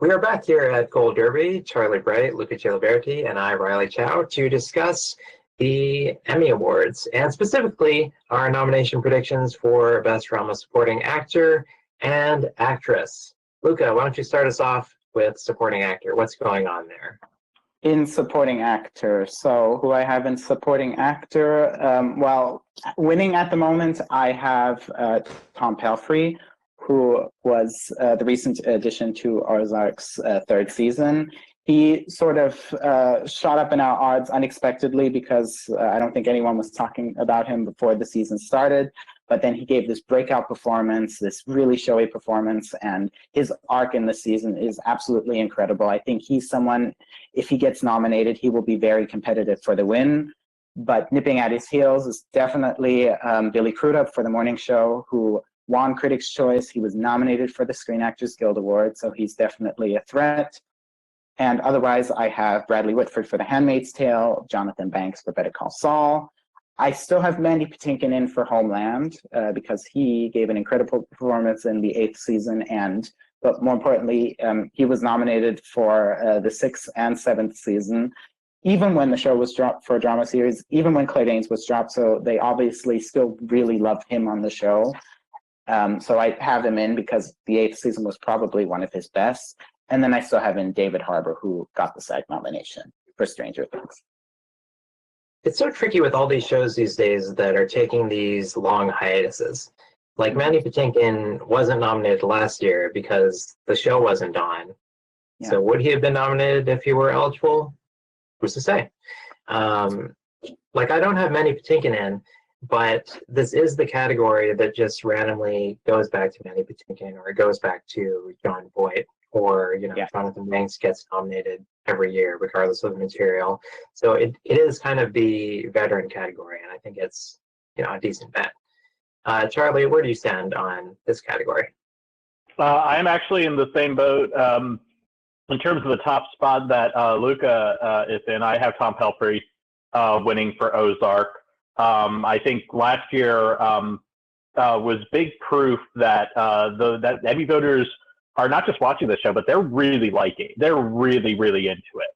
We are back here at Gold Derby, Charlie Bright, Luca Giliberti, and I, Riley Chow, to discuss the Emmy Awards, and specifically our nomination predictions for Best Drama Supporting Actor and Actress. Luca, why don't you start us off with Supporting Actor? What's going on there? In Supporting Actor, so who I have in Supporting Actor, well, winning at the moment, I have Tom Pelphrey, who was the recent addition to Ozark's third season. He sort of shot up in our odds unexpectedly because I don't think anyone was talking about him before the season started. But then he gave this breakout performance, this really showy performance, and his arc in the season is absolutely incredible. I think he's someone, if he gets nominated, he will be very competitive for the win. But nipping at his heels is definitely Billy Crudup for The Morning Show, who won Critics' Choice. He was nominated for the Screen Actors Guild Award, so he's definitely a threat. And otherwise, I have Bradley Whitford for The Handmaid's Tale, Jonathan Banks for Better Call Saul. I still have Mandy Patinkin in for Homeland because he gave an incredible performance in the 8th season, but more importantly, he was nominated for the 6th and 7th season, even when the show was dropped for a drama series, even when Claire Danes was dropped, so they obviously still really love him on the show. So I have him in because the 8th season was probably one of his best. And then I still have in David Harbour, who got the SAG nomination for Stranger Things. It's so tricky with all these shows these days that are taking these long hiatuses. Like Mandy Patinkin wasn't nominated last year because the show wasn't on. Yeah. So would he have been nominated if he were eligible? Who's to say? Like I don't have Mandy Patinkin in, but this is the category that just randomly goes back to Mandy Patinkin, or it goes back to Jon Voight, or Jonathan Banks gets nominated every year regardless of the material. So it is kind of the veteran category, and I think it's a decent bet. Charlie, where do you stand on this category? I'm actually in the same boat. In terms of the top spot that Luca is in, I have Tom Pelphrey winning for Ozark. I think last year was big proof that that Emmy voters are not just watching the show, but they're really liking. They're really, really into it.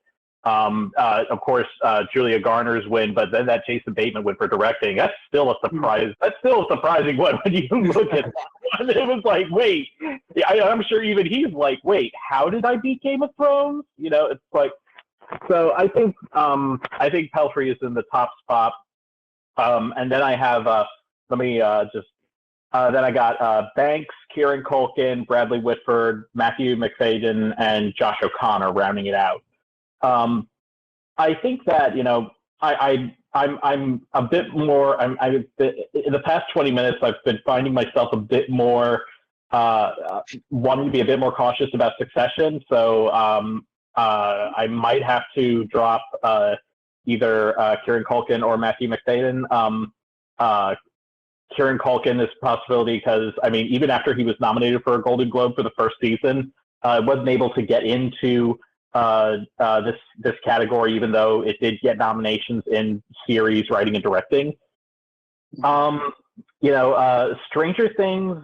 Of course, Julia Garner's win, but then that Jason Bateman win for directing. That's still a surprise. That's still a surprising one when you look at that one. It was like, wait, I'm sure even he's like, wait, how did I beat Game of Thrones? It's like, so I think Pelphrey is in the top spot. And then I have, then I got Banks, Kieran Culkin, Bradley Whitford, Matthew McFadyen, and Josh O'Connor rounding it out. I think that, I'm a bit more, in the past 20 minutes, I've been finding myself a bit more, wanting to be a bit more cautious about Succession. So I might have to drop either Kieran Culkin or Matthew McFadyen. Kieran Culkin is a possibility because, even after he was nominated for a Golden Globe for the first season, wasn't able to get into this category, even though it did get nominations in series, writing, and directing. Stranger Things,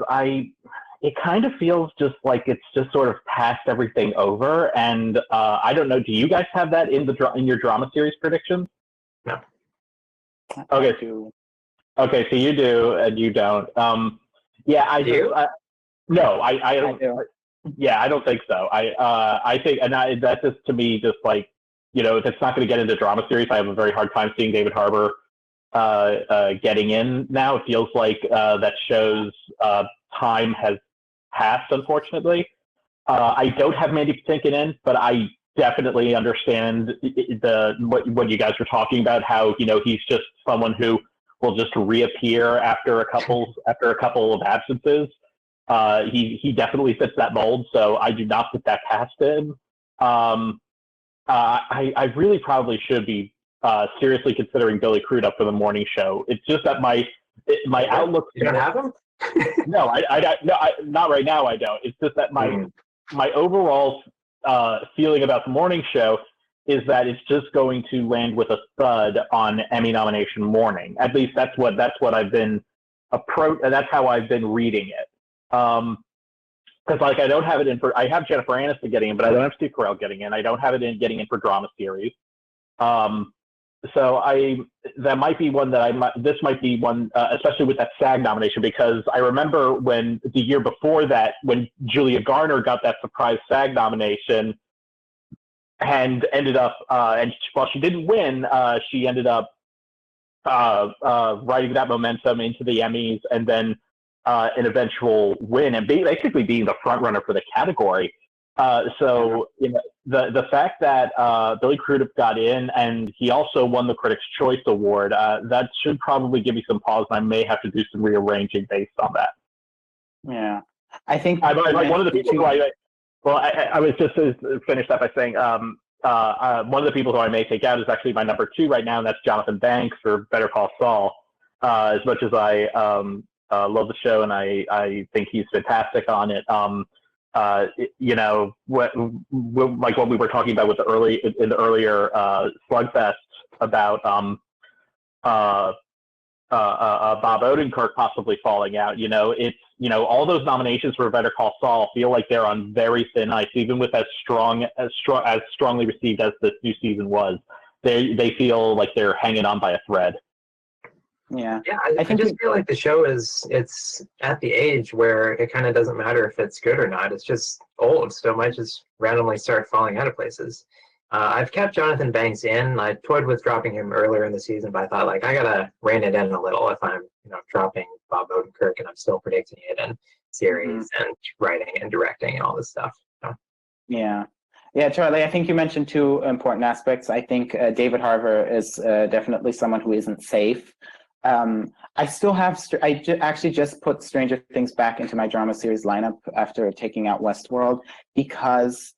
it kind of feels just like it's just sort of passed everything over, and I don't know. Do you guys have that in your drama series predictions? No. Okay, so you do and you don't. I do. No, I don't. Yeah, I don't think so. I think, and that's just to me, just like if it's not going to get into drama series, I have a very hard time seeing David Harbour getting in now. It feels like that show's time has passed, unfortunately. I don't have Mandy Patinkin in, but I definitely understand what you guys were talking about. How he's just someone who will just reappear after a couple of absences. He definitely fits that mold, so I do not put that past him. I really probably should be seriously considering Billy Crudup for The Morning Show. It's just that my outlook. You don't have him? No, not right now. I don't. It's just that my overall feeling about The Morning Show is that it's just going to land with a thud on Emmy nomination morning. At least that's what I've been that's how I've been reading it. because like I don't have it in for. I have Jennifer Aniston getting in, but I don't have Steve Carell getting in. I don't have it in getting in for drama series. So that might be one that this might be one, especially with that SAG nomination, because I remember when the year before that, when Julia Garner got that surprise SAG nomination and ended up, and while she didn't win, she ended up riding that momentum into the Emmys and then an eventual win and basically being the front runner for the category. So you know, the fact that Billy Crudup got in and he also won the Critics' Choice Award, that should probably give me some pause, and I may have to do some rearranging based on that. Yeah, I think one of the people who I was just to finish that by saying one of the people who I may take out is actually my number 2 right now, and that's Jonathan Banks for Better Call Saul. As much as I love the show and I think he's fantastic on it. You know, like what we were talking about with the earlier slugfest about Bob Odenkirk possibly falling out. You know, it's all those nominations for Better Call Saul feel like they're on very thin ice, even with as strongly received as this new season was. They feel like they're hanging on by a thread. Yeah, I just feel like the show it's at the age where it kind of doesn't matter if it's good or not. It's just old, so it might just randomly start falling out of places. I've kept Jonathan Banks in. I toyed with dropping him earlier in the season, but I thought like I gotta rein it in a little if I'm dropping Bob Odenkirk and I'm still predicting it in series and writing and directing and all this stuff. So. Yeah, Charlie, I think you mentioned 2 important aspects. I think David Harbour is definitely someone who isn't safe. I still have, actually just put Stranger Things back into my drama series lineup after taking out Westworld, because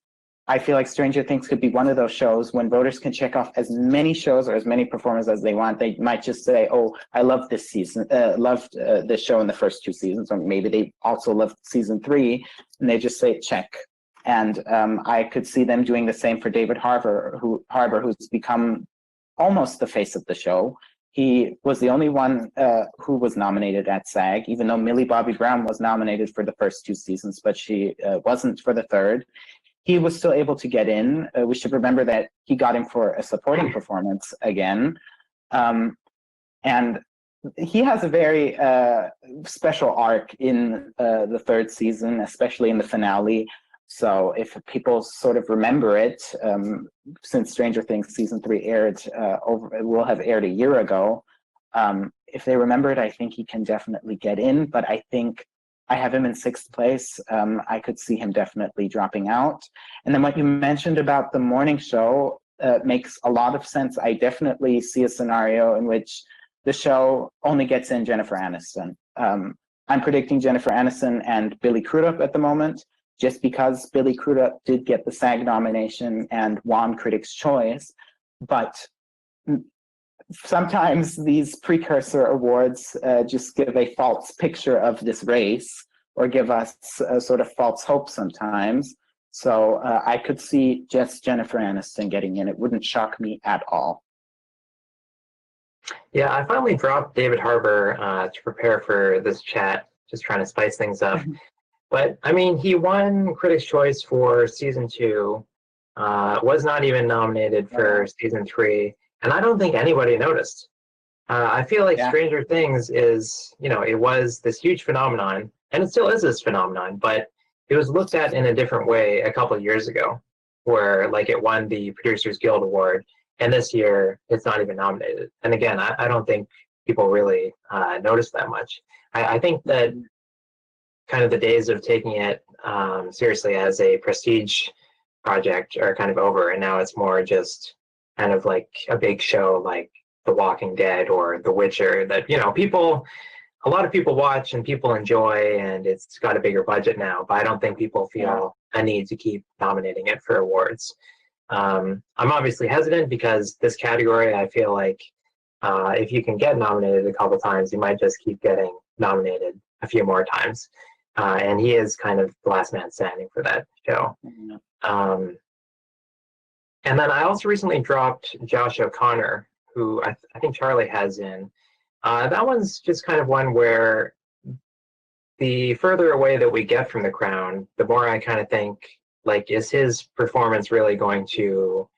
I feel like Stranger Things could be one of those shows when voters can check off as many shows or as many performers as they want. They might just say, oh, I loved this season, loved this show in the first 2 seasons, or maybe they also loved season 3, and they just say check. And I could see them doing the same for David Harbour, who's become almost the face of the show. He was the only one who was nominated at SAG, even though Millie Bobby Brown was nominated for the first 2 seasons, but she wasn't for the third. He was still able to get in. We should remember that he got in for a supporting performance again. And he has a very special arc in the 3rd season, especially in the finale. So if people sort of remember it, since Stranger Things season 3 aired, it will have aired a year ago. If they remember it, I think he can definitely get in, but I think I have him in 6th place. I could see him definitely dropping out. And then what you mentioned about the morning show makes a lot of sense. I definitely see a scenario in which the show only gets in Jennifer Aniston. I'm predicting Jennifer Aniston and Billy Crudup at the moment, just because Billy Crudup did get the SAG nomination and won Critics' Choice. But sometimes these precursor awards just give a false picture of this race, or give us a sort of false hope sometimes. So I could see just Jennifer Aniston getting in. It wouldn't shock me at all. Yeah, I finally dropped David Harbour to prepare for this chat, just trying to spice things up. But, I mean, he won Critics' Choice for season 2, was not even nominated for season 3, and I don't think anybody noticed. I feel like Stranger Things is, it was this huge phenomenon, and it still is this phenomenon, but it was looked at in a different way a couple of years ago, where, like, it won the Producers Guild Award, and this year it's not even nominated. And again, I don't think people really noticed that much. I think that kind of the days of taking it seriously as a prestige project are kind of over, and now it's more just kind of like a big show like The Walking Dead or The Witcher that a lot of people watch and people enjoy, and it's got a bigger budget now, but I don't think people feel a need to keep nominating it for awards. I'm obviously hesitant because this category, I feel like if you can get nominated a couple times, you might just keep getting nominated a few more times. And he is kind of the last man standing for that show. And then I also recently dropped Josh O'Connor, who I think Charlie has in. That one's just kind of one where the further away that we get from The Crown, the more I kind of think, like, is his performance really going to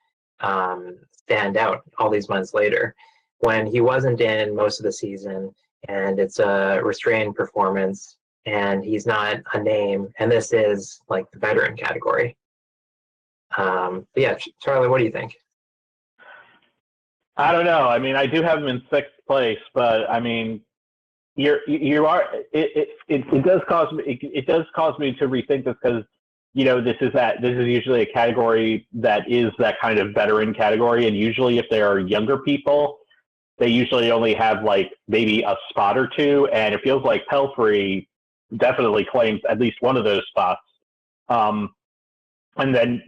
stand out all these months later when he wasn't in most of the season and it's a restrained performance and he's not a name, and this is like the veteran category. But yeah, Charlie, what do you think? I don't know. I mean, I do have him in sixth place, but I mean, it does cause me to rethink this because this is usually a category that is that kind of veteran category, and usually if there are younger people, they usually only have like maybe a spot or two, and it feels like Pelfrey definitely claims at least one of those spots. And then,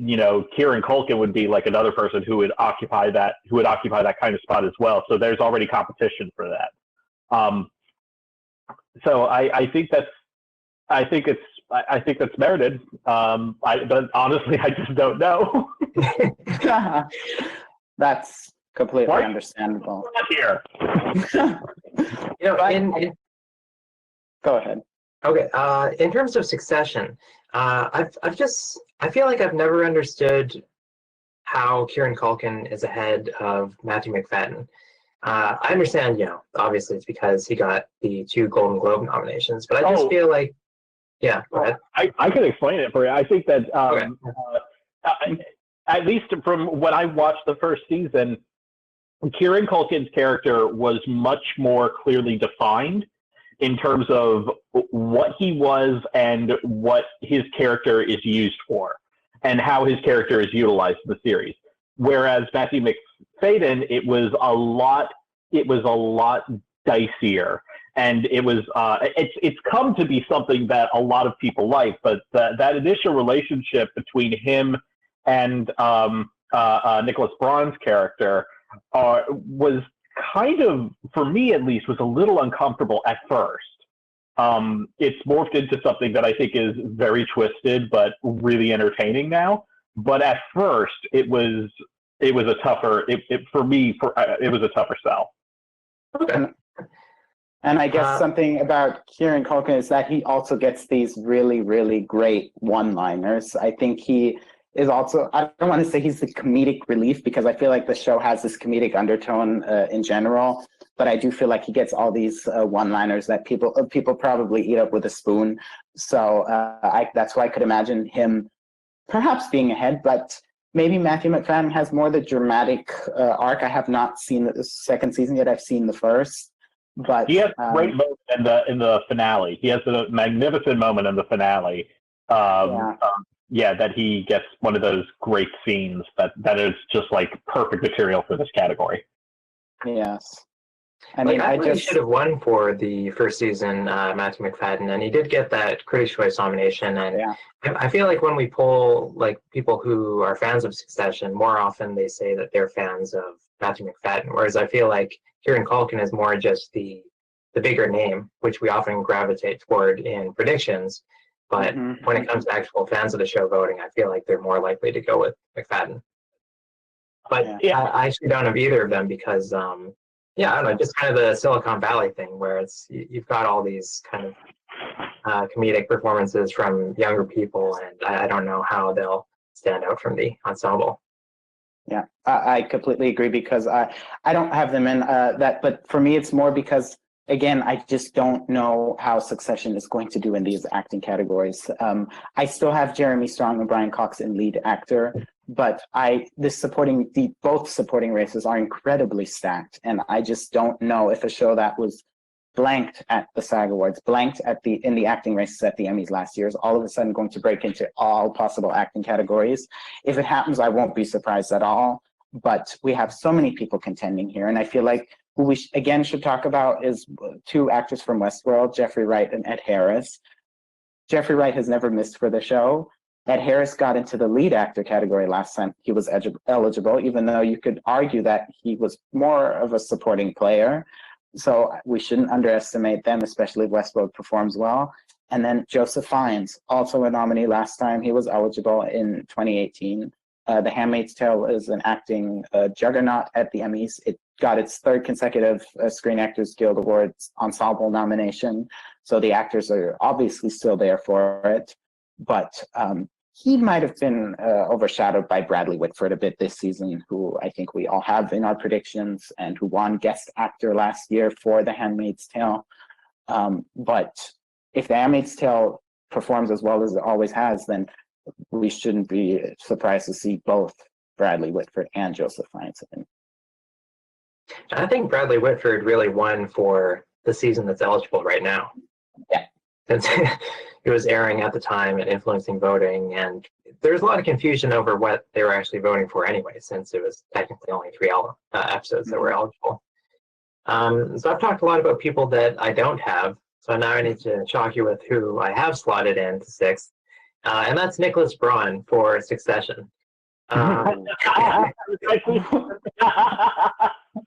Kieran Culkin would be like another person who would occupy that kind of spot as well. So there's already competition for that. So I think that's merited. But honestly, I just don't know. That's completely understandable. Not here. Go ahead. Okay. In terms of Succession, I feel like I've never understood how Kieran Culkin is ahead of Matthew McFadden. I understand, obviously it's because he got the 2 Golden Globe nominations, but I just feel like, yeah, go ahead. I can explain it for you. I think that at least from what I watched the first season, Kieran Culkin's character was much more clearly defined in terms of what he was and what his character is used for and how his character is utilized in the series. Whereas Matthew McFadden, it was a lot dicier. And it was it's come to be something that a lot of people like, but that initial relationship between him and Nicholas Braun's character was kind of, for me at least, was a little uncomfortable at first. It's morphed into something that I think is very twisted but really entertaining now. But at first, it was a tougher sell. Okay. And I guess something about Kieran Culkin is that he also gets these really, really great one-liners. I think he is also, I don't want to say he's the comedic relief because I feel like the show has this comedic undertone in general, but I do feel like he gets all these one-liners that people probably eat up with a spoon. So that's why I could imagine him perhaps being ahead, but maybe Matthew McFadden has more the dramatic arc. I have not seen the second season yet. I've seen the first. But he has a great moment in the finale. He has a magnificent moment in the finale. That he gets one of those great scenes that is just like perfect material for this category. Yes. I really should have won for the first season, Matthew McFadden, and he did get that Critics' Choice nomination. And I feel like when we poll like people who are fans of Succession, more often they say that they're fans of Matthew McFadden, whereas I feel like Kieran Culkin is more just the bigger name, which we often gravitate toward in predictions. But when it comes to actual fans of the show voting, I feel like they're more likely to go with McFadden. But I actually don't have either of them because, I don't know, just kind of the Silicon Valley thing where you've got all these kind of comedic performances from younger people, and I don't know how they'll stand out from the ensemble. Yeah, I completely agree because I don't have them in that, but for me it's more because, again, I just don't know how Succession is going to do in these acting categories. I still have Jeremy Strong and Brian Cox in lead actor, but both supporting races are incredibly stacked, and I just don't know if a show that was blanked at the SAG Awards, blanked in the acting races at the Emmys last year is all of a sudden going to break into all possible acting categories. If it happens, I won't be surprised at all. But we have so many people contending here, and I feel like who we again should talk about is 2 actors from Westworld, Jeffrey Wright and Ed Harris. Jeffrey Wright has never missed for the show. Ed Harris got into the lead actor category last time he was eligible, even though you could argue that he was more of a supporting player. So we shouldn't underestimate them, especially if Westworld performs well. And then Joseph Fiennes, also a nominee last time. He was eligible in 2018. The Handmaid's Tale is an acting juggernaut at the Emmys. It got its 3rd consecutive Screen Actors Guild Awards ensemble nomination. So the actors are obviously still there for it, but he might have been overshadowed by Bradley Whitford a bit this season, who I think we all have in our predictions and who won Guest Actor last year for The Handmaid's Tale. But if The Handmaid's Tale performs as well as it always has, then we shouldn't be surprised to see both Bradley Whitford and Joseph Fiennes in. I think Bradley Whitford really won for the season that's eligible right now. Yeah. Since it was airing at the time and influencing voting, and there's a lot of confusion over what they were actually voting for anyway, since it was technically only 3 episodes that were eligible. So I've talked a lot about people that I don't have, so now I need to shock you with who I have slotted in to 6th, and that's Nicholas Braun for Succession.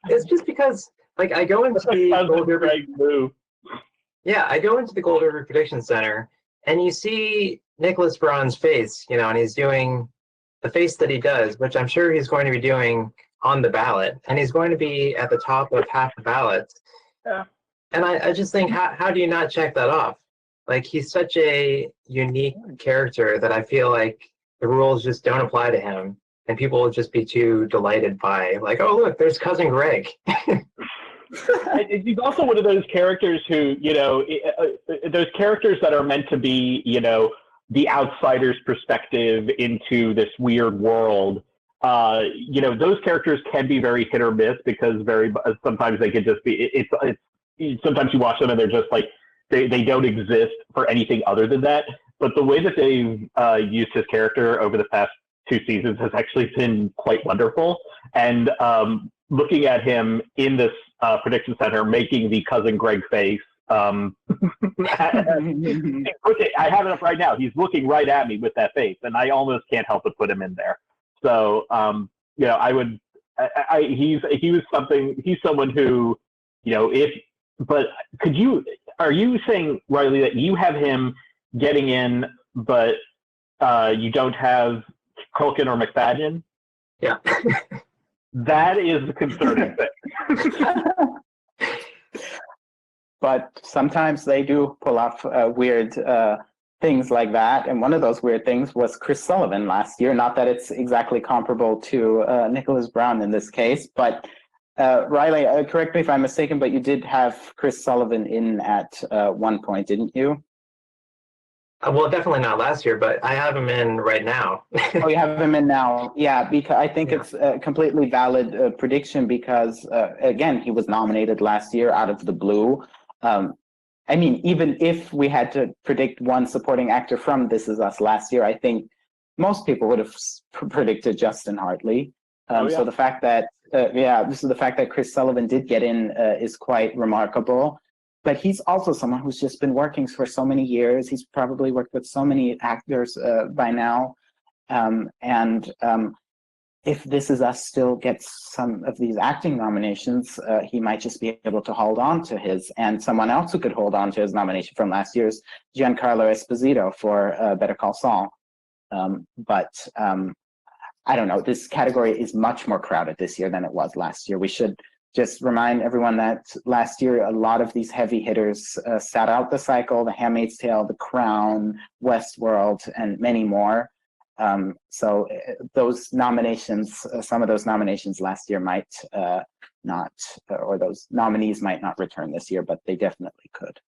It's just because, like, I go into the Gold River. Yeah, I go into the Gold River Prediction Center, and you see Nicholas Braun's face, and he's doing the face that he does, which I'm sure he's going to be doing on the ballot, and he's going to be at the top of half the ballots. Yeah. And I just think, how do you not check that off? Like, he's such a unique character that I feel like the rules just don't apply to him, and people will just be too delighted by, like, oh, look, there's Cousin Greg. He's also one of those characters who, those characters that are meant to be, the outsider's perspective into this weird world. Those characters can be very hit or miss because sometimes they could just be. It's sometimes you watch them and they're just like they don't exist for anything other than that. But the way that they've used his character over the past 2 seasons has actually been quite wonderful. And looking at him in this prediction center making the Cousin Greg face. I have it up right now. He's looking right at me with that face, and I almost can't help but put him in there. So, I would. He's someone who, but are you saying, Riley, that you have him getting in, but you don't have Culkin or McFadden? Yeah. That is the concerning thing. But sometimes they do pull off weird things like that. And one of those weird things was Chris Sullivan last year. Not that it's exactly comparable to Nicholas Braun in this case, but Riley, correct me if I'm mistaken, but you did have Chris Sullivan in at one point, didn't you? Well, definitely not last year, but I have him in right now. Oh, you have him in now. Yeah, because I think it's a completely valid prediction because, again, he was nominated last year out of the blue. I mean, even if we had to predict one supporting actor from This Is Us last year, I think most people would have predicted Justin Hartley. So the fact that, the fact that Chris Sullivan did get in is quite remarkable. But he's also someone who's just been working for so many years. He's probably worked with so many actors by now. If This Is Us still gets some of these acting nominations, he might just be able to hold on to his. And someone else who could hold on to his nomination from last year is Giancarlo Esposito for Better Call Saul. But I don't know. This category is much more crowded this year than it was last year. We should just remind everyone that last year, a lot of these heavy hitters sat out the cycle: The Handmaid's Tale, The Crown, Westworld, and many more. So those nominations, some of those nominations last year might not, or those nominees might not return this year, but they definitely could.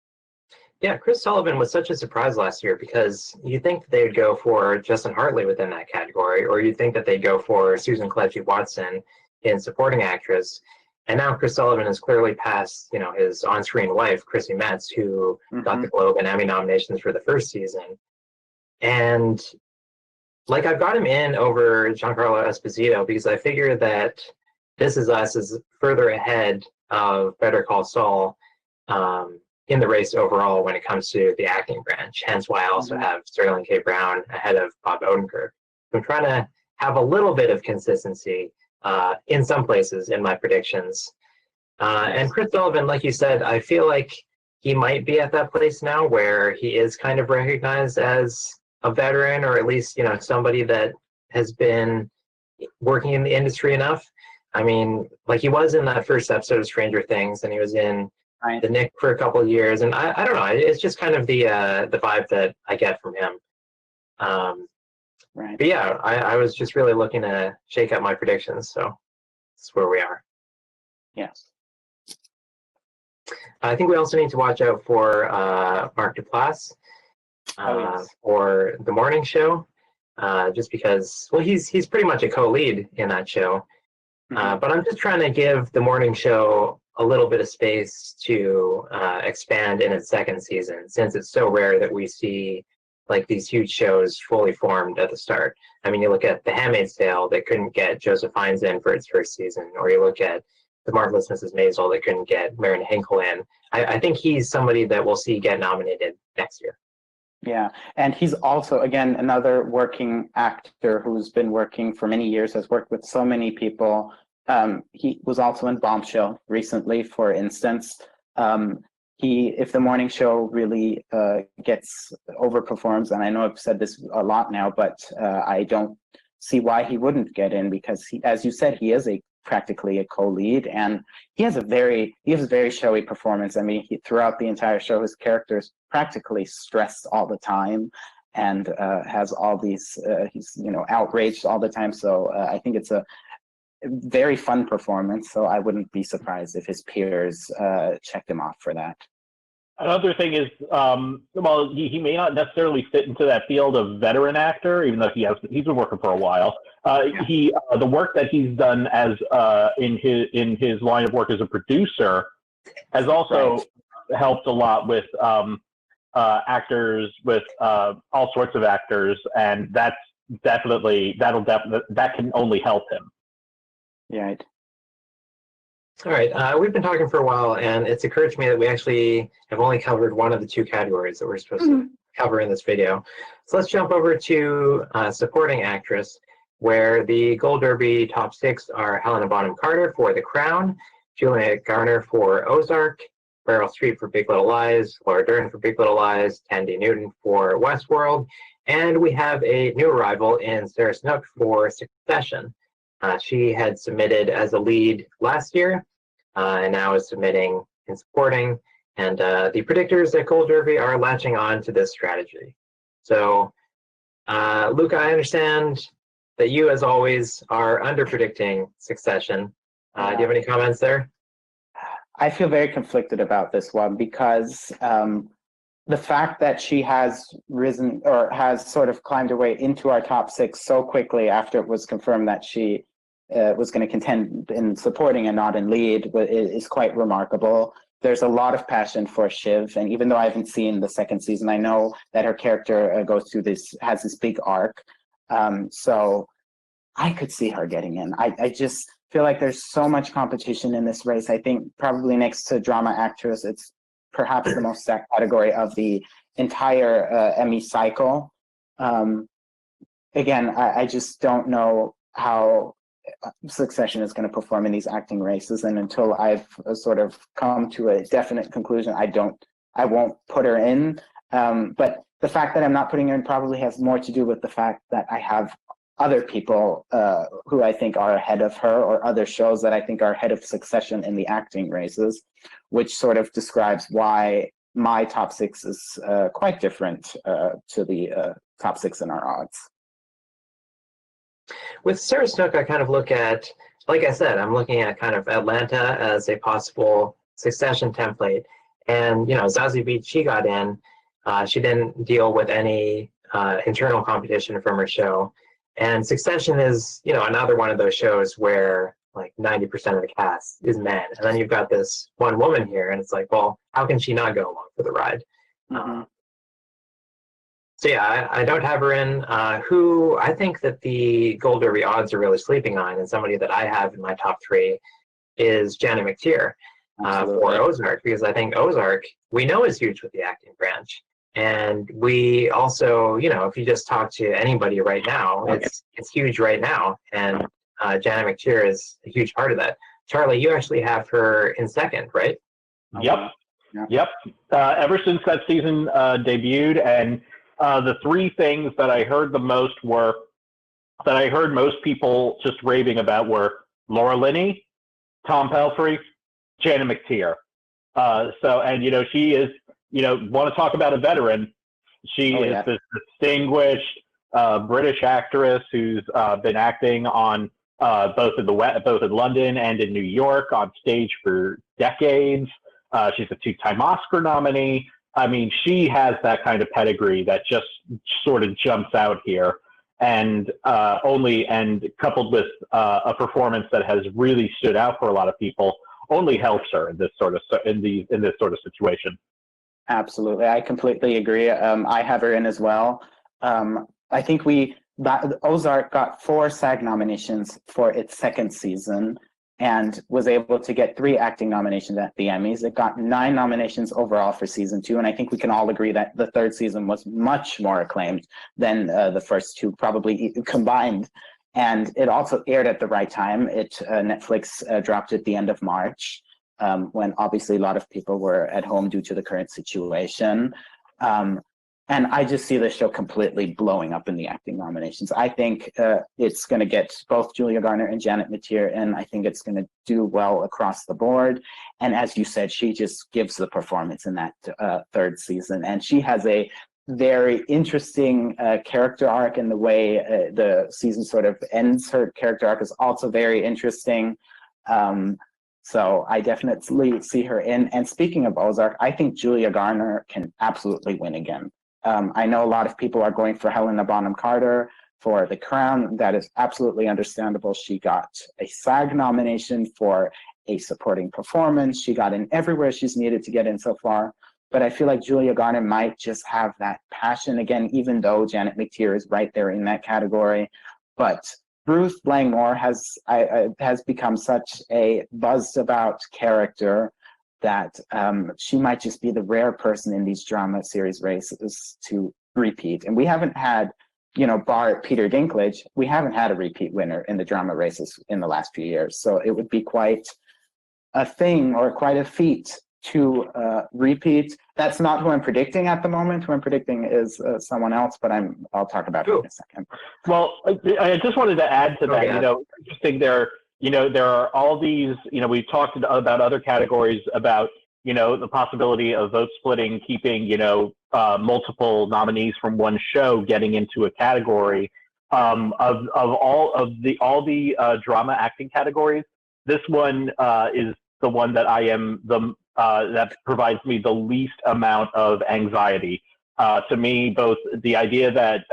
Yeah, Chris Sullivan was such a surprise last year because you think they would go for Justin Hartley within that category, or you think that they'd go for Susan Kelechi Watson in supporting actress. And now Chris Sullivan is clearly past, his on-screen wife, Chrissy Metz, who got the Globe and Emmy nominations for the first season. And I've got him in over Giancarlo Esposito because I figure that This Is Us is further ahead of Better Call Saul in the race overall when it comes to the acting branch. Hence why I also have Sterling K. Brown ahead of Bob Odenkirk. I'm trying to have a little bit of consistency in some places in my predictions. And Chris Sullivan, like you said, I feel like he might be at that place now where he is kind of recognized as a veteran, or at least, somebody that has been working in the industry enough. I mean, he was in that first episode of Stranger Things, and he was in Right. the Nick for a couple of years, and I don't know. It's just kind of the vibe that I get from him. Right. But yeah, I was just really looking to shake up my predictions, so that's where we are. Yes. I think we also need to watch out for Mark Duplass Yes. or The Morning Show, just because, well, he's pretty much a co-lead in that show. Mhm. But I'm just trying to give The Morning Show a little bit of space to expand in its second season, since it's so rare that we see like these huge shows fully formed at the start. I mean, you look at The Handmaid's Tale that couldn't get Joseph Fiennes in for its first season, or you look at The Marvelous Mrs. Maisel that couldn't get Marin Hinkle in. I think he's somebody that we'll see get nominated next year. Yeah, and he's also, again, another working actor who's been working for many years, has worked with so many people. He was also in Bombshell recently, for instance. If the morning show really gets overperforms, and I know I've said this a lot now, but I don't see why he wouldn't get in, because he, as you said, he is practically a co-lead, and he has a very showy performance. I mean, throughout the entire show, his character is practically stressed all the time, and has all these he's outraged all the time. So I think it's a very fun performance. So I wouldn't be surprised if his peers checked him off for that. Another thing is, well, he may not necessarily fit into that field of veteran actor, even though he's been working for a while. The work that he's done as in his line of work as a producer has also helped a lot with actors, with all sorts of actors, and that can only help him. Right. All right, we've been talking for a while, and it's occurred to me that we actually have only covered one of the two categories that we're supposed to cover in this video. So let's jump over to supporting actress, where the Gold Derby top 6 are Helena Bonham Carter for The Crown, Julia Garner for Ozark, Meryl Streep for Big Little Lies, Laura Dern for Big Little Lies, Tandy Newton for Westworld, and we have a new arrival in Sarah Snook for Succession. She had submitted as a lead last year, and now is submitting in supporting. And the predictors at Gold Derby are latching on to this strategy. So, Luca, I understand that you, as always, are under-predicting Succession. Do you have any comments there? I feel very conflicted about this one, because the fact that she has risen, or has sort of climbed her way into our top 6 so quickly after it was confirmed that she was going to contend in supporting and not in lead is quite remarkable. There's a lot of passion for Shiv, and even though I haven't seen the second season, I know that her character has this big arc. So I could see her getting in. I just feel like there's so much competition in this race. I think probably next to drama actress, it's perhaps the most stacked category of the entire Emmy cycle. Again, I just don't know how Succession is going to perform in these acting races, and until I've sort of come to a definite conclusion, I won't put her in. But the fact that I'm not putting her in probably has more to do with the fact that I have other people who I think are ahead of her, or other shows that I think are ahead of Succession in the acting races, which sort of describes why my top 6 is quite different to the top 6 in our odds. With Sarah Snook, I kind of look at, like I said, I'm looking at kind of Atlanta as a possible Succession template. And, Zazie Beetz, she got in. She didn't deal with any internal competition from her show. And Succession is, another one of those shows where like 90% of the cast is men. And then you've got this one woman here, and it's like, well, how can she not go along for the ride? Mm-hmm. So yeah, I don't have her in. Who I think that the Gold Derby odds are really sleeping on, and somebody that I have in my top 3 is Janet McTeer for Ozark, because I think Ozark, we know, is huge with the acting branch. And we also, if you just talk to anybody right now, it's huge right now. And Janet McTeer is a huge part of that. Charlie, you actually have her in second, right? Yep. Ever since that season debuted, and the 3 things that I heard the most that I heard most people just raving about were Laura Linney, Tom Pelphrey, Janet McTeer. And she is, want to talk about a veteran. She is this distinguished British actress who's been acting on both in London and in New York on stage for decades. She's a 2-time Oscar nominee. I mean, she has that kind of pedigree that just sort of jumps out here, and coupled with a performance that has really stood out for a lot of people, only helps her in this sort of situation. Absolutely, I completely agree. I have her in as well. I think Ozark got 4 SAG nominations for its second season and was able to get 3 acting nominations at the Emmys. It got 9 nominations overall for season 2, and I think we can all agree that the third season was much more acclaimed than the first 2, probably combined. And it also aired at the right time. Netflix dropped at the end of March, when obviously a lot of people were at home due to the current situation. And I just see this show completely blowing up in the acting nominations. I think it's going to get both Julia Garner and Janet Mateer, and I think it's going to do well across the board. And as you said, she just gives the performance in that third season. And she has a very interesting character arc, and the way the season sort of ends her character arc is also very interesting. So I definitely see her in. And speaking of Ozark, I think Julia Garner can absolutely win again. I know a lot of people are going for Helena Bonham Carter for The Crown. That is absolutely understandable. She got a SAG nomination for a supporting performance. She got in everywhere she's needed to get in so far. But I feel like Julia Garner might just have that passion again, even though Janet Mateer is right there in that category. But Ruth Langmore has become such a buzzed about character that she might just be the rare person in these drama series races to repeat. And we haven't had, bar Peter Dinklage, we haven't had a repeat winner in the drama races in the last few years. So it would be quite a thing, or quite a feat to repeat. That's not who I'm predicting at the moment. Who I'm predicting is someone else, but I'll talk about it in a second. Well, I just wanted to add to that, interesting there. There are all these, we've talked about other categories about, the possibility of vote splitting, keeping, multiple nominees from one show getting into a category. Of all the drama acting categories, this one is the one that I am that provides me the least amount of anxiety. To me, both the idea that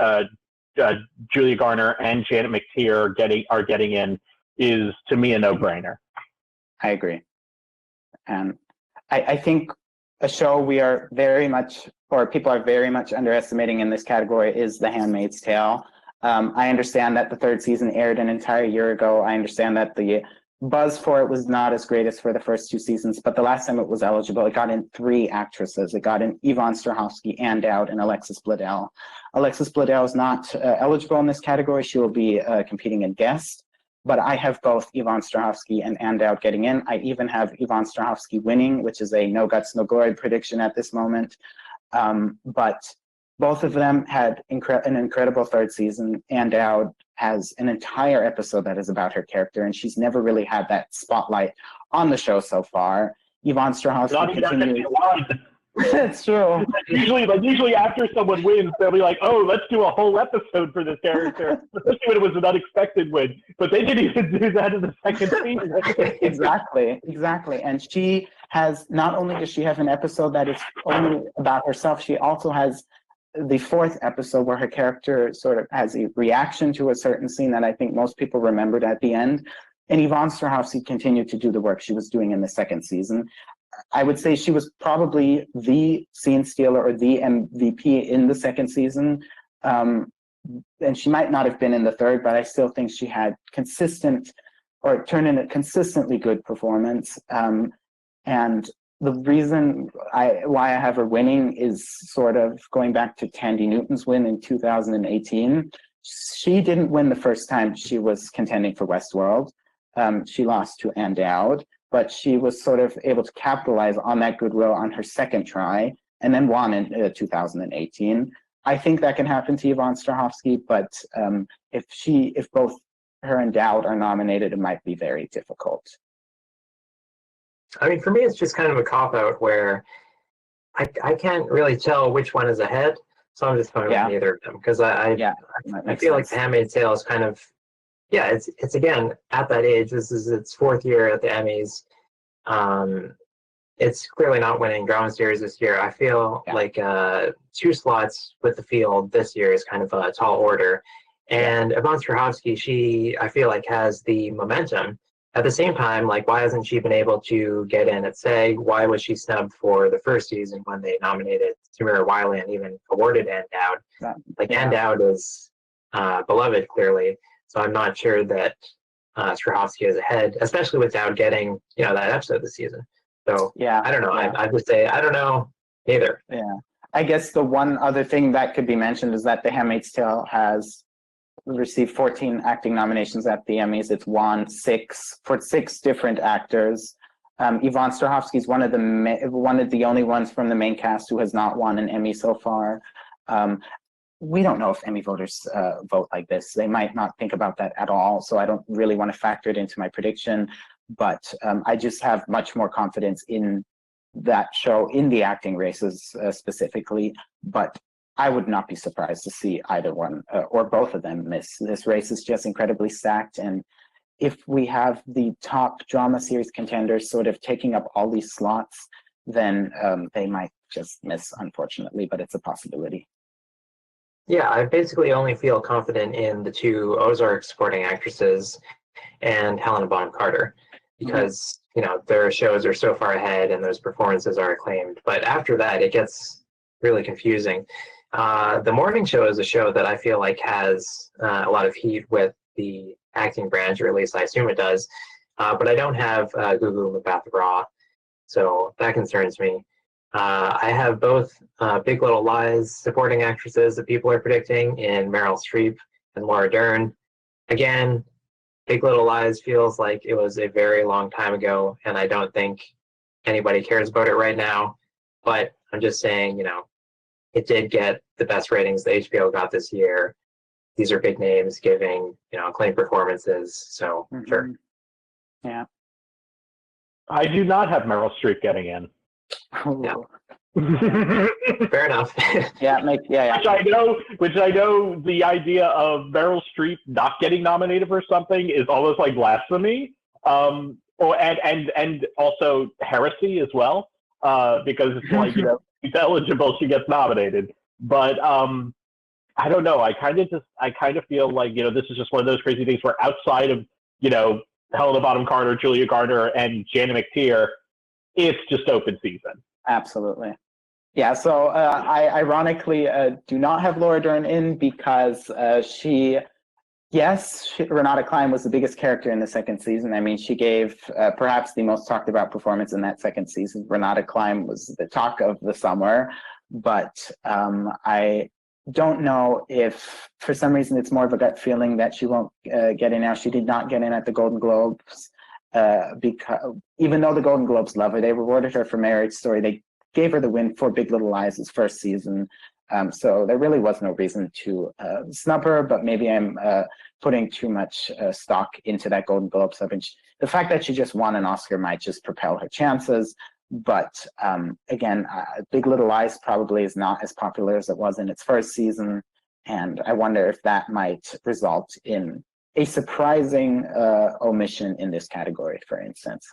Julia Garner and Janet Mateer are getting in is, to me, a no-brainer. I agree. And I think a show we are very much, or people are very much underestimating in this category, is The Handmaid's Tale. I understand that the third season aired an entire year ago. I understand that the buzz for it was not as great as for the first 2 seasons, but the last time it was eligible, it got in 3 actresses. It got in Yvonne Strahovski, Ann Dowd, and Alexis Bledel. Alexis Bledel is not eligible in this category. She will be competing in guest. But I have both Yvonne Strahovski and Ann Dowd getting in. I even have Yvonne Strahovski winning, which is a no guts, no glory prediction at this moment. But both of them had an incredible third season. Ann Dowd has an entire episode that is about her character, and she's never really had that spotlight on the show so far. Yvonne Strahovski continues. It's true. Usually after someone wins, they'll be like, "Oh, let's do a whole episode for this character," especially when it was an unexpected win. But they didn't even do that in the second season. Exactly. And she has, not only does she have an episode that is only about herself, she also has the 4th episode where her character sort of has a reaction to a certain scene that I think most people remembered at the end. And Yvonne Strahovski continued to do the work she was doing in the second season. I would say she was probably the scene stealer or the MVP in the second season. And she might not have been in the third, but I still think she had turned in a consistently good performance. And the reason why I have her winning is sort of going back to Tandy Newton's win in 2018. She didn't win the first time she was contending for Westworld. She lost to Ann Dowd, but she was sort of able to capitalize on that goodwill on her second try and then won in 2018. I think that can happen to Yvonne Strahovski, but if both her and Dowd are nominated, it might be very difficult. I mean, for me, it's just kind of a cop-out where I can't really tell which one is ahead, so I'm just going with neither of them, because I feel like The Handmaid's Tale is kind of, it's again, at that age, this is its fourth year at the Emmys. It's clearly not winning drama series this year. I feel like 2 slots with the field this year is kind of a tall order. And Yvonne Strahovski, I feel like has the momentum. At the same time, like, why hasn't she been able to get in at SAG? Why was she snubbed for the first season when they nominated Tamira Wiley and even awarded Ann Dowd? Ann Dowd is beloved, clearly. So I'm not sure that Strahovski is ahead, especially with Dowd getting, that episode this season. So I don't know. I would say I don't know either. Yeah, I guess the one other thing that could be mentioned is that The Handmaid's Tale has received 14 acting nominations at the Emmys. It's won 6 for 6 different actors. Yvonne Strahovski is one of the only ones from the main cast who has not won an Emmy so far. We don't know if Emmy voters vote like this. They might not think about that at all. So I don't really want to factor it into my prediction. But I just have much more confidence in that show, in the acting races specifically. But I would not be surprised to see either one or both of them miss. This race is just incredibly stacked. And if we have the top drama series contenders sort of taking up all these slots, then they might just miss, unfortunately, but it's a possibility. Yeah, I basically only feel confident in the 2 Ozark supporting actresses and Helena Bonham Carter, because their shows are so far ahead and those performances are acclaimed. But after that, it gets really confusing. The morning show is a show that I feel like has a lot of heat with the acting branch, or at least I assume it does. But I don't have Gugu Mbatha-Raw, so that concerns me. I have both Big Little Lies supporting actresses that people are predicting in Meryl Streep and Laura Dern. Again, Big Little Lies feels like it was a very long time ago, and I don't think anybody cares about it right now. But I'm just saying, it did get the best ratings that HBO got this year. These are big names giving, acclaimed performances. So, sure. Yeah. I do not have Meryl Streep getting in. Yeah. Fair enough. Which I know the idea of Meryl Streep not getting nominated for something is almost like blasphemy. And also heresy as well. Because it's like, she's eligible, she gets nominated. But I don't know. I kind of feel like, this is just one of those crazy things where outside of, Helena Bonham Carter, Julia Garner, and Janet McTeer, it's just open season. Absolutely. Yeah, so I ironically do not have Laura Dern in because Renata Klein was the biggest character in the second season. I mean, she gave perhaps the most talked about performance in that second season. Renata Klein was the talk of the summer, but I don't know if for some reason it's more of a gut feeling that she won't get in now. She did not get in at the Golden Globes because even though the Golden Globes love her, they rewarded her for Marriage Story. They gave her the win for Big Little Lies' first season. So there really was no reason to snub her, but maybe I'm putting too much stock into that Golden Globe sub. And the fact that she just won an Oscar might just propel her chances. But again, Big Little Lies probably is not as popular as it was in its first season. And I wonder if that might result in a surprising omission in this category, for instance.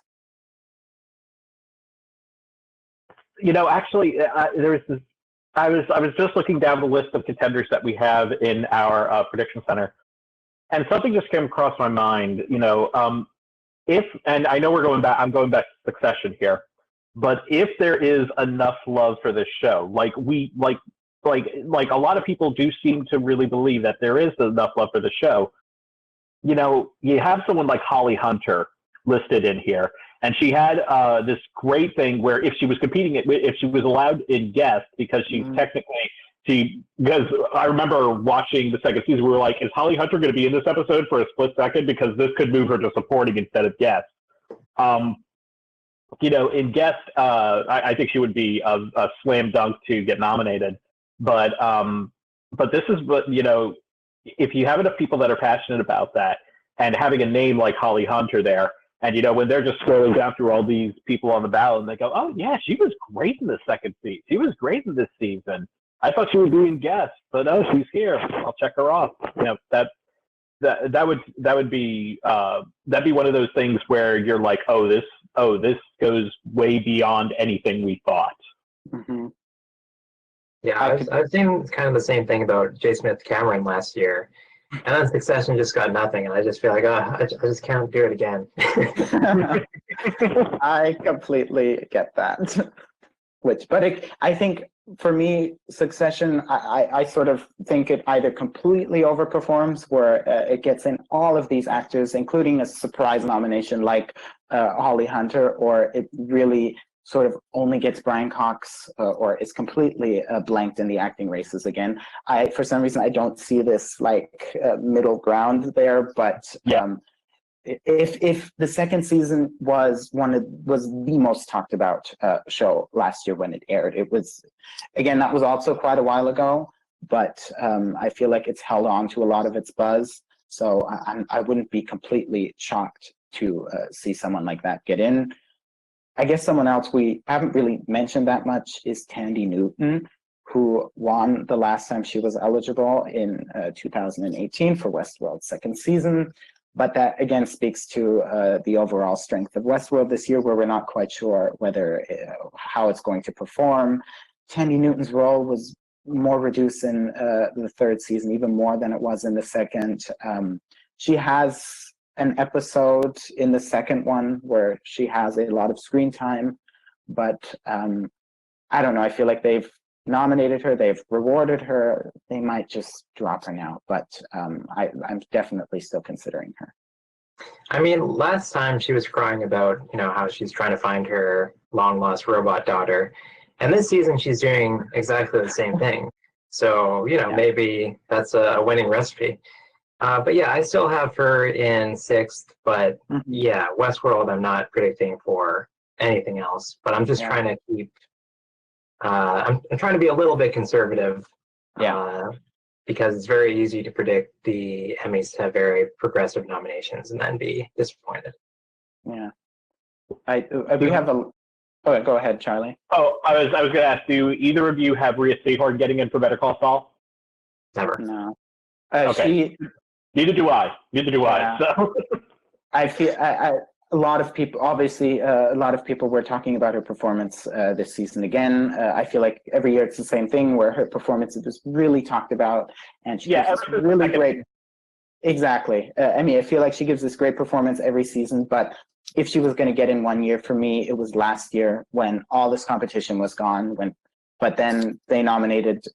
Actually, there was this. I was just looking down the list of contenders that we have in our prediction center, and something just came across my mind. If, and I know I'm going back to Succession here, but if there is enough love for this show, like a lot of people do seem to really believe that there is enough love for the show. You have someone like Holly Hunter listed in here. And she had this great thing where if she was competing, if she was allowed in guest, because she's because I remember watching the second season, we were like, is Holly Hunter going to be in this episode for a split second? Because this could move her to supporting instead of guest. In guest, I think she would be a slam dunk to get nominated. But this is what, if you have enough people that are passionate about that and having a name like Holly Hunter there, And, when they're just scrolling down through all these people on the ballot and they go, oh, yeah, she was great in the second season. She was great in this season. I thought she would be in guest, but no, she's here. I'll check her off. That would be that'd be one of those things where you're like, this goes way beyond anything we thought. Mm-hmm. Yeah, I've seen kind of the same thing about J. Smith Cameron last year. And then Succession just got nothing, and I just feel like, I just can't do it again. I completely get that. I think for me, Succession, I sort of think it either completely overperforms, where it gets in all of these actors, including a surprise nomination like Holly Hunter, or it really sort of only gets Brian Cox or is completely blanked in the acting races again. For some reason, I don't see this like middle ground there, but if the second season was the most talked about show last year when it aired, it was, again, that was also quite a while ago, but I feel like it's held on to a lot of its buzz. So I wouldn't be completely shocked to see someone like that get in. I guess someone else we haven't really mentioned that much is Thandie Newton, who won the last time she was eligible in 2018 for Westworld's second season. But that, again, speaks to the overall strength of Westworld this year, where we're not quite sure how it's going to perform. Thandie Newton's role was more reduced in the third season, even more than it was in the second. She has an episode in the second one where she has a lot of screen time, but I don't know. I feel like they've nominated her, they've rewarded her. They might just drop her now, but I'm definitely still considering her. I mean, last time she was crying about, how she's trying to find her long lost robot daughter, and this season she's doing exactly the same thing. So, maybe that's a winning recipe. But yeah, I still have her in sixth, but yeah, Westworld I'm not predicting for anything else, but I'm just trying to keep, I'm trying to be a little bit conservative, because it's very easy to predict the Emmys to have very progressive nominations and then be disappointed. Yeah. We have go ahead, Charlie. Oh, I was going to ask, do either of you have Rhea Seehorn getting in for Better Call Saul? Never. No. Okay. Neither do I. So I feel a lot of people, obviously, a lot of people were talking about her performance this season again. I feel like every year it's the same thing, where her performance is really talked about, and she gives this really great. Exactly. I feel like she gives this great performance every season, but if she was going to get in one year, for me, it was last year when all this competition was gone. But then they nominated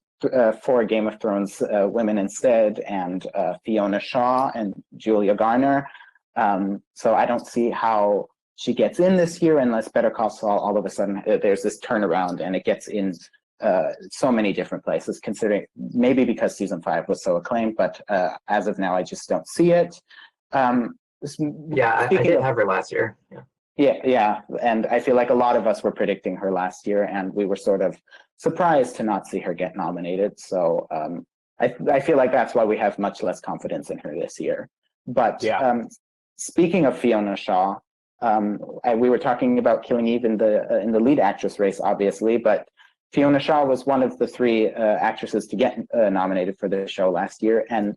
for Game of Thrones women instead, and Fiona Shaw and Julia Garner. So I don't see how she gets in this year unless Better Call Saul all of a sudden there's this turnaround and it gets in so many different places, considering maybe because season 5 was so acclaimed, but as of now I just don't see it. I did have her last year. Yeah, and I feel like a lot of us were predicting her last year, and we were sort of surprised to not see her get nominated. So I feel like that's why we have much less confidence in her this year. But speaking of Fiona Shaw, we were talking about Killing Eve in the lead actress race, obviously, but Fiona Shaw was one of the 3 actresses to get nominated for the show last year, and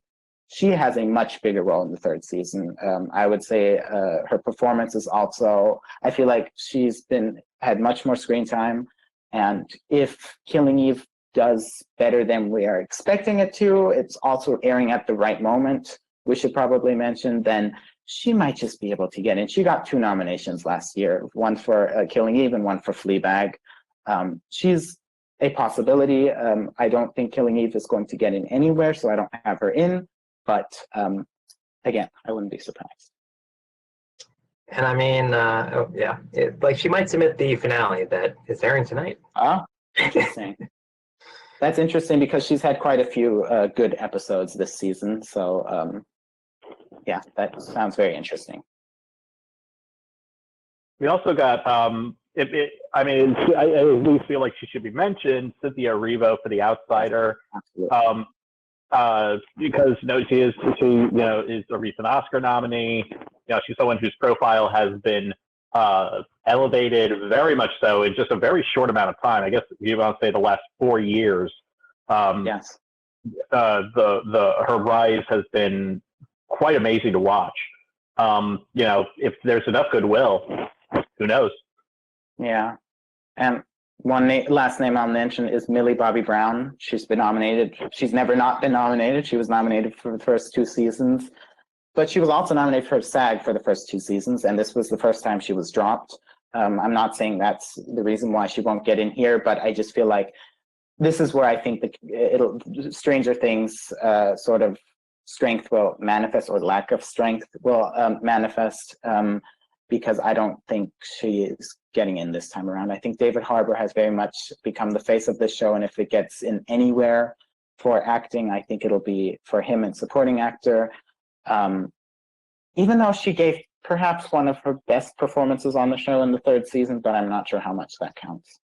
she has a much bigger role in the third season. I would say her performance is also, I feel like she's had much more screen time. And if Killing Eve does better than we are expecting it to, it's also airing at the right moment, we should probably mention, then she might just be able to get in. She got 2 nominations last year, one for Killing Eve and one for Fleabag. She's a possibility. I don't think Killing Eve is going to get in anywhere, so I don't have her in. But again, I wouldn't be surprised. And I mean, she might submit the finale that is airing tonight. Oh, interesting. That's interesting because she's had quite a few good episodes this season. So, that sounds very interesting. We also got, I at least feel like she should be mentioned, Cynthia Erivo for The Outsider. Absolutely. Because she is a recent Oscar nominee. she's someone whose profile has been elevated very much so in just a very short amount of time. I guess you want to say the last 4 years. Yes. Her rise has been quite amazing to watch. If there's enough goodwill, who knows? Yeah. And last name I'll mention is Millie Bobby Brown. She's been nominated. She's never not been nominated. She was nominated for the first 2 seasons, but she was also nominated for SAG for the first 2 seasons, and this was the first time she was dropped. I'm not saying that's the reason why she won't get in here, but I just feel like this is where I think Stranger Things sort of strength will manifest, or lack of strength will manifest, because I don't think she is getting in this time around. I think David Harbour has very much become the face of this show, and if it gets in anywhere for acting, I think it'll be for him in supporting actor. Even though she gave perhaps one of her best performances on the show in the 3rd season, but I'm not sure how much that counts.